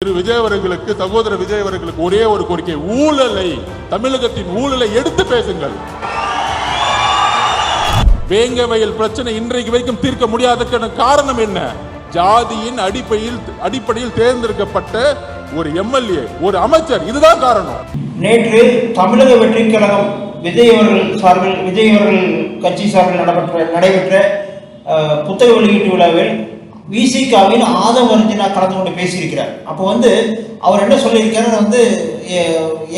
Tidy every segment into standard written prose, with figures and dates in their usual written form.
திரு விஜய் அவர்களுக்கு, சகோதரர் விஜய் அவர்களுக்கு ஒரே ஒரு கோரிக்கை, ஊழலை, தமிழகத்தின் ஊழலை எடுத்து பேசுங்கள். வேங்க வயல் பிரச்சனை இன்றைக்கு வரைக்கும் தீர்க்க முடியாததற்கான காரணம் என்ன? ஜாதியின் அடிப்படையில் தேர்ந்தெடுக்கப்பட்ட ஒரு எம்எல்ஏ, ஒரு அமைச்சர், இதுதான் காரணம். நேற்று தமிழக வெற்றி கழகம் விஜய் அவர்கள் கட்சி சார்பில் நடைபெற்ற புத்தக வெளியீட்டு விழாவில் விசிகாவின் ஆதவ அர்ஜுனா கலந்து கொண்டு பேசியிருக்கிறார். அப்போ அவர் என்ன சொல்லியிருக்காரு,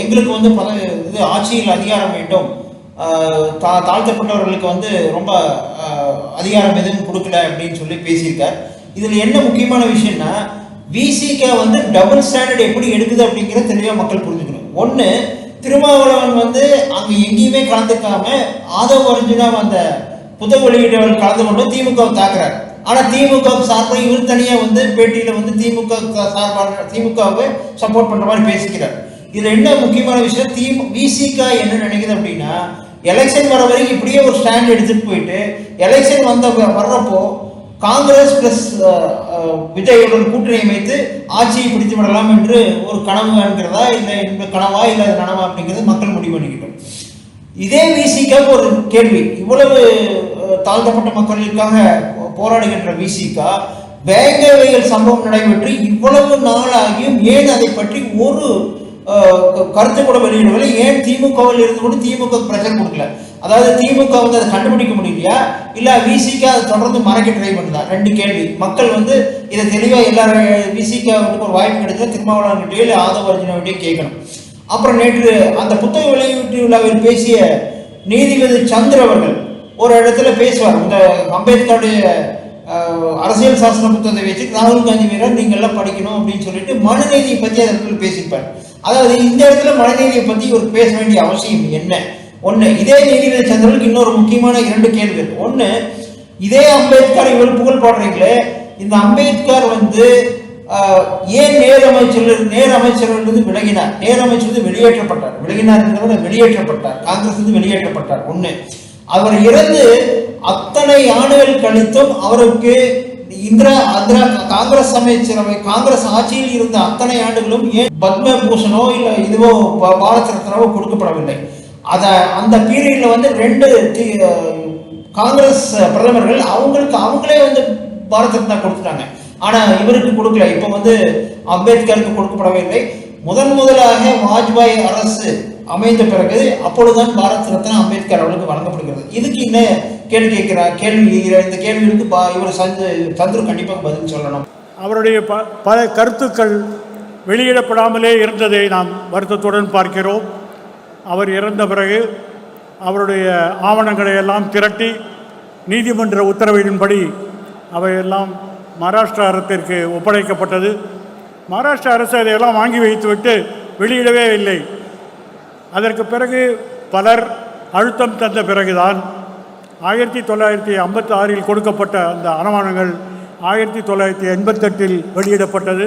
எங்களுக்கு ஆட்சியில் அதிகாரம் வேண்டும், தாழ்த்தப்பட்டவர்களுக்கு ரொம்ப அதிகாரம் எதுவும் கொடுக்கல அப்படின்னு சொல்லி பேசியிருக்கார். இதில் என்ன முக்கியமான விஷயம்னா, விசிகா டபுள் ஸ்டாண்டர்ட் எப்படி எடுக்குது அப்படிங்கிறத தெளிவாக மக்கள் புரிஞ்சுக்கணும். ஒன்று, திருமாவளவன் அங்கே எங்கேயுமே கலந்துக்காம ஆதவ அர்ஜுனா அந்த புத்தக வெளியீட்டவர்கள் கலந்து கொண்டு திமுகவை தாக்குறார். ஆனால் திமுக சார்பாக இவர் தனியாக பேட்டியில் திமுகவை சப்போர்ட் பண்ணுற மாதிரி பேசிக்கிறார். இதில் என்ன முக்கியமான விஷயம், விசிகா என்ன நினைக்குது அப்படின்னா, எலெக்ஷன் வர வரைக்கும் இப்படியே ஒரு ஸ்டாண்ட் எடுத்துகிட்டு போயிட்டு எலெக்ஷன் வர்றப்போ காங்கிரஸ் பிளஸ் விஜயுடன் கூட்டணி அமைத்து ஆட்சியை பிடித்து விடலாம் என்று ஒரு கனவு என்கிறதா, இல்லை இந்த கனவா இல்லை நனவா அப்படிங்கிறது மக்கள் முடிவு பண்ணிக்கிட்டோம். இதே விசிகாவுக்கு ஒரு கேள்வி, இவ்வளவு தாழ்த்தப்பட்ட மக்களுக்காக போராடுகின்ற விசிகா வேங்க வயல் சம்பவம் நடைபெற்று இவ்வளவு நாளாகியும் ஏன் அதை பற்றி ஒரு கருத்து கூட வெளியிடவில்லை? ஏன் திமுகவில் இருந்து கொண்டு திமுக பிரச்சனை கொடுக்கல? அதாவது திமுக அதை கண்டுபிடிக்க முடியலையா, இல்ல விசிகா அதை தொடர்ந்து மறைக்க ட்ரை பண்ணுதா? ரெண்டு கேள்வி. மக்கள் இதை தெளிவாக எல்லாரும் விசிகாவுக்கு ஒரு வாய்ப்பு கிடைச்சா திருமாவளவன்கிட்டயோ இல்லை ஆதவ அர்ஜுனாவிட்டையோ கேட்கணும். அப்புறம் நேற்று அந்த புத்தக வெளியீட்டு விழாவில் பேசிய நீதிபதி சந்திர அவர்கள் ஒரு இடத்துல பேசுவார், இந்த அம்பேத்கருடைய அரசியல் சாசன புத்தகத்தை வச்சு ராகுல் காந்தி வீரர் நீங்கள் எல்லாம் படிக்கணும் அப்படின்னு சொல்லிட்டு மனுநீதியை பற்றி அதற்கு பேசியிருப்பார். அதாவது இந்த இடத்துல மனுநீதியை பற்றி ஒரு பேச வேண்டிய அவசியம் என்ன? ஒன்று, இதே நீதிபதி சந்திரனுக்கு இன்னொரு முக்கியமான இரண்டு கேள்விகள். ஒன்று, இதே அம்பேத்கர் இவர் புகழ் பாடுறீங்களே, இந்த அம்பேத்கர் ஏன் நேர் அமைச்சரிலிருந்து விலகினார்? நேர் அமைச்சர் வெளியேற்றப்பட்டார், காங்கிரஸ் வெளியேற்றப்பட்டார். ஒன்று, அவர் இறந்து அத்தனை ஆண்டுகள் கழித்தும் அவருக்கு காங்கிரஸ் அமைச்சரவை, காங்கிரஸ் ஆட்சியில் இருந்த அத்தனை ஆண்டுகளும் ஏன் பத்ம பூஷனோ இல்லை இதுவோ பாரத் ரத்னாவோ கொடுக்கப்படவில்லை? அந்த பீரியட்ல ரெண்டு காங்கிரஸ் பிரதமர்கள் அவங்களே பாரத் ரத்னா கொடுத்துட்டாங்க. ஆனா இவருக்கு கொடுக்கல. இப்போ அம்பேத்கருக்கு கொடுக்கப்படவே இல்லை. முதலாக வாஜ்பாய் அரசு அமைந்த பிறகு அப்பொழுதுதான் பாரத் ரத்னா அம்பேத்கர் அவர்களுக்கு வழங்கப்படுகிறது. இதுக்கு என்ன கேள்வி கேட்கிறார்? இந்த கேள்விக்கு இவர் சந்துரு கண்டிப்பாக பதில் சொல்லணும். அவருடைய பல கருத்துக்கள் வெளியிடப்படாமலே இருந்ததை நாம் வருத்தத்துடன் பார்க்கிறோம். அவர் இறந்த பிறகு அவருடைய ஆவணங்களை எல்லாம் திரட்டி நீதிமன்ற உத்தரவின்படி அவையெல்லாம் மகாராஷ்டிரா அரசிற்கு ஒப்படைக்கப்பட்டது. மகாராஷ்டிரா அரசு அதையெல்லாம் வாங்கி வைத்துவிட்டு வெளியிடவே இல்லை. அதற்கு பிறகு பலர் அழுத்தம் தந்த பிறகுதான் 1956 கொடுக்கப்பட்ட அந்த ஆவணங்கள் 1988 வெளியிடப்பட்டது.